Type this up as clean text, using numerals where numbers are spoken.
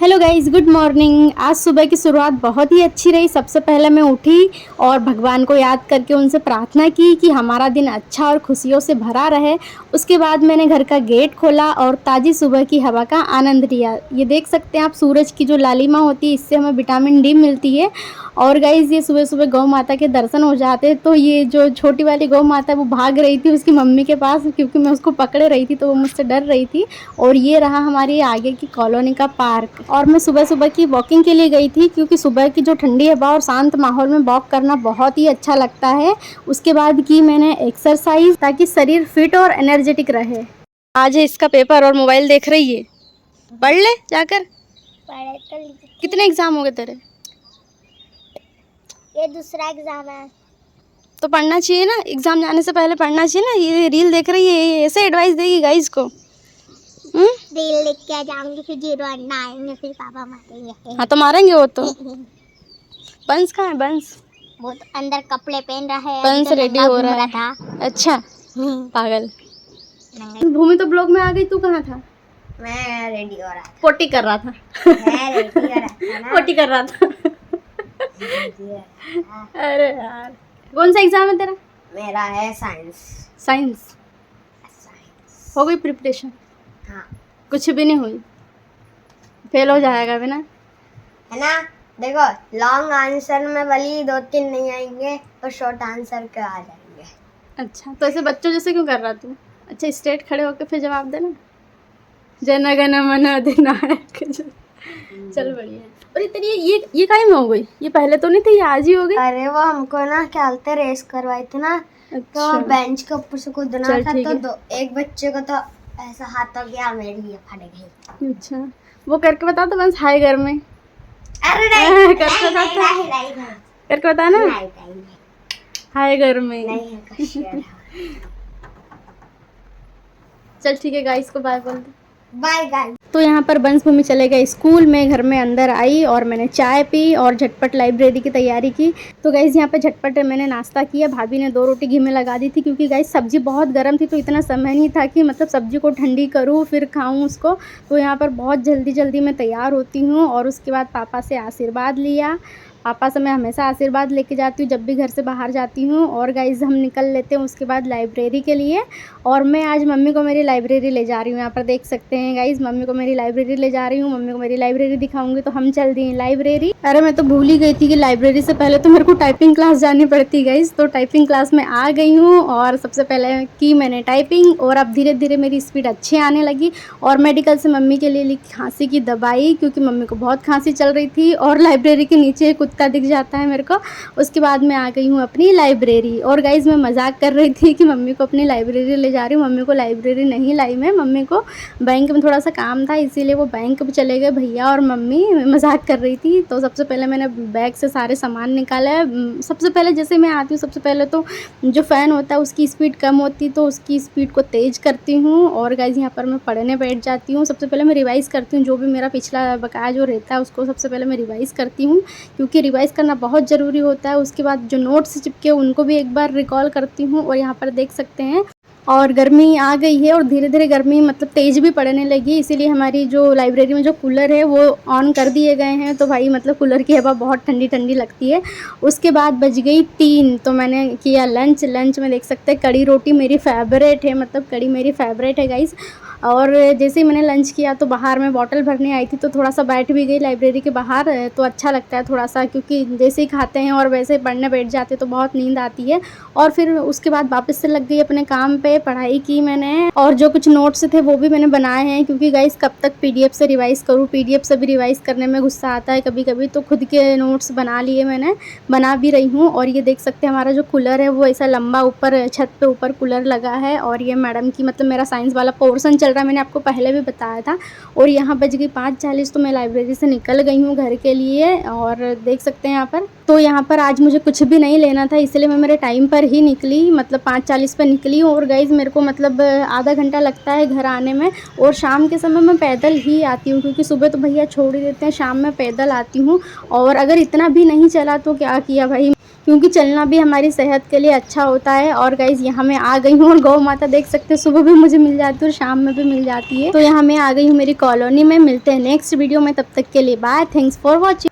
Hello guys, good morning. आज सुबह की शुरुआत बहुत ही अच्छी रही। सबसे पहले मैं उठी और भगवान को याद करके उनसे प्रार्थना की कि हमारा दिन अच्छा और खुशियों से भरा रहे। उसके बाद मैंने घर का गेट खोला और ताज़ी सुबह की हवा का आनंद लिया। ये देख सकते हैं आप, सूरज की जो लालिमा होती है, इससे हमें विटामिन डी मिलती है। और गाइस, ये सुबह सुबह गौ माता के दर्शन हो जाते हैं। तो ये जो छोटी वाली गौ माता है वो भाग रही थी उसकी मम्मी के पास, क्योंकि मैं उसको पकड़े रही थी तो वो मुझसे डर रही थी। और ये रहा हमारी आगे की कॉलोनी का पार्क। और मैं सुबह सुबह की वॉकिंग के लिए गई थी, क्योंकि सुबह की जो ठंडी हवा और शांत माहौल में वॉक करना बहुत ही अच्छा लगता है। उसके बाद की मैंने एक्सरसाइज, ताकि शरीर फिट और एनर्जेटिक रहे। आज है इसका पेपर और मोबाइल देख रही है। पढ़ ले जाकर। पढ़े तो कितने एग्जाम हो गए तेरे? ये दूसरा एग्जाम है। तो पढ़ना चाहिए ना, एग्जाम जाने से पहले पढ़ना चाहिए ना। ये रील देख रही है, ये ऐसे एडवाइस देगी गाइस को। रील लिख के जाऊंगी, फिर 0 अन्ना आएंगे, फिर पापा मारेंगे। हाँ तो मारेंगे वो तो। बंस कहाँ है? बंस वो तो अंदर कपड़े पहन रहा है। बंस अभी तो रेडी नंगा हो घूम रहा था। है। अच्छा, पागल। नंगा। भूमि तो ब्लॉग में आ गई, तू कहाँ था? मैं रेडी हो रहा था। पोटी कर रहा था। मैं रेडी हो रहा था ना। पोटी कर रहा था। रेडी हो रहा था। अरे यार, कौन सा एग्जाम है तेरा? मेरा है साइंस। साइंस। साइंस हो गई प्रिपरेशन? हाँ, कुछ भी नहीं हुई? फेल हो जाएगा बिना। है ना। देखो, लॉन्ग आंसर में भले 2-3 नहीं आएंगे और शॉर्ट आंसर के आ जाएंगे। अच्छा, तो ऐसे बच्चों जैसे क्यों कर रहा तू? अच्छा, स्ट्रेट खड़े होकर फिर जवाब देना। जन गण मन अधिनायक। चल बढ़िया है। और तेरी ये काहे में हो गई? ये पहले तो नहीं थी, ये आज ही हो गई। अरे वो हमको ना खेलते रेस करवाई थी ना। अच्छा। तो बेंच के ऊपर से कूदना चल था। ठीक तो है। एक बच्चे को तो ऐसा हाथ हो गया, मेरी ये फट गई। अच्छा, वो करके बता तो बस। हाय घर में अरे करके बता तो। नहीं करके बता ना। नहीं हाय घर में। नहीं है कश्मीर। चल ठीक है, गाइस को बाय बोल दे। Bye guys. तो यहाँ पर बंस भूमि चले गए स्कूल में। घर में अंदर आई और मैंने चाय पी और झटपट लाइब्रेरी की तैयारी की। तो गाइस, यहाँ पे झटपट मैंने नाश्ता किया। भाभी ने 2 रोटी घी में लगा दी थी, क्योंकि गाइस सब्जी बहुत गर्म थी, तो इतना समय नहीं था कि मतलब सब्जी को ठंडी करूँ फिर खाऊँ उसको। तो यहाँ पर बहुत जल्दी जल्दी मैं तैयार होती हूँ और उसके बाद पापा से आशीर्वाद लिया। पापा से मैं हमेशा आशीर्वाद लेके जाती हूँ जब भी घर से बाहर जाती हूँ। और गाइस, हम निकल लेते हैं उसके बाद लाइब्रेरी के लिए। और मैं आज मम्मी को मेरी लाइब्रेरी ले जा रही हूँ। यहाँ पर देख सकते हैं गाइस, मम्मी को मेरी लाइब्रेरी ले जा रही हूँ। मम्मी को मेरी लाइब्रेरी दिखाऊंगी। तो हम चल दिए लाइब्रेरी। अरे मैं तो भूल ही गई थी कि लाइब्रेरी से पहले तो मेरे को टाइपिंग क्लास जानी पड़ती गाइस। तो टाइपिंग क्लास में आ गई हूँ और सबसे पहले की मैंने टाइपिंग, और अब धीरे धीरे मेरी स्पीड अच्छी आने लगी। और मेडिकल से मम्मी के लिए ली खांसी की दवाई, क्योंकि मम्मी को बहुत खांसी चल रही थी। और लाइब्रेरी के नीचे कुत्ता दिख जाता है मेरे को। उसके बाद मैं आ गई हूँ अपनी लाइब्रेरी। और गाइस, मैं मजाक कर रही थी कि मम्मी को अपनी लाइब्रेरी ले जा रही हूँ। मम्मी को लाइब्रेरी नहीं लाई मैं, मम्मी को बैंक में थोड़ा सा काम था, इसीलिए वो बैंक में चले गए भैया और मम्मी। मजाक कर रही थी। तो सबसे पहले मैंने बैग से सारे सामान निकाला है। सबसे पहले जैसे मैं आती हूँ, सबसे पहले तो जो फ़ैन होता है उसकी स्पीड कम होती, तो उसकी स्पीड को तेज़ करती हूँ। और गाइस, यहाँ पर मैं पढ़ने बैठ जाती हूँ। सबसे पहले मैं रिवाइज़ करती हूँ, जो भी मेरा पिछला बकाया जो रहता है उसको सबसे पहले मैं रिवाइज़ करती हूँ, क्योंकि रिवाइज़ करना बहुत ज़रूरी होता है। उसके बाद जो नोट्स चिपके उनको भी एक बार रिकॉल करती हूँ। और यहाँ पर देख सकते हैं, और गर्मी आ गई है और धीरे धीरे गर्मी मतलब तेज़ भी पड़ने लगी। इसीलिए हमारी जो लाइब्रेरी में जो कूलर है वो ऑन कर दिए गए हैं। तो भाई मतलब कूलर की हवा बहुत ठंडी ठंडी लगती है। उसके बाद बज गई 3, तो मैंने किया लंच। लंच में देख सकते हैं कड़ी रोटी मेरी फेवरेट है, मतलब कड़ी मेरी फेवरेट है गाइस। और जैसे ही मैंने लंच किया तो बाहर में बॉटल भरने आई थी, तो थोड़ा सा बैठ भी गई लाइब्रेरी के बाहर। तो अच्छा लगता है थोड़ा सा, क्योंकि जैसे ही खाते हैं और वैसे पढ़ने बैठ जाते तो बहुत नींद आती है। और फिर उसके बाद वापस से लग गई अपने काम पे। पढ़ाई की मैंने, और जो कुछ नोट्स थे वो भी मैंने बनाए हैं, क्योंकि गाइस कब तक पीडीएफ से रिवाइज़ करूँ। पीडीएफ से भी रिवाइज़ करने में गुस्सा आता है कभी कभी, तो खुद के नोट्स बना लिए मैंने, बना भी रही हूँ। और ये देख सकते हैं हमारा जो कूलर है वो ऐसा लंबा ऊपर छत पे ऊपर कूलर लगा है। और ये मैडम की मतलब मेरा साइंस वाला पोर्सन चल रहा है, मैंने आपको पहले भी बताया था। और यहाँ बज गई 5:40, तो मैं लाइब्रेरी से निकल गई हूँ घर के लिए। और देख सकते हैं यहाँ पर, तो यहाँ पर आज मुझे कुछ भी नहीं लेना था, इसलिए मैं मेरे टाइम पर ही निकली, मतलब 5:40 पर निकली हूँ। और गाइज़ मेरे को मतलब आधा घंटा लगता है घर आने में। और शाम के समय मैं पैदल ही आती हूँ, क्योंकि सुबह तो भैया छोड़ ही देते हैं, शाम में पैदल आती हूँ। और अगर इतना भी नहीं चला तो क्या किया भाई, क्योंकि चलना भी हमारी सेहत के लिए अच्छा होता है। और गाइज यहाँ मैं आ गई हूँ और गौ माता देख सकते हो सुबह भी मुझे मिल जाती है और शाम में भी मिल जाती है। तो यहाँ मैं आ गई हूँ मेरी कॉलोनी में। मिलते हैं नेक्स्ट वीडियो में, तब तक के लिए बाय, थैंक्स फॉर वॉचिंग।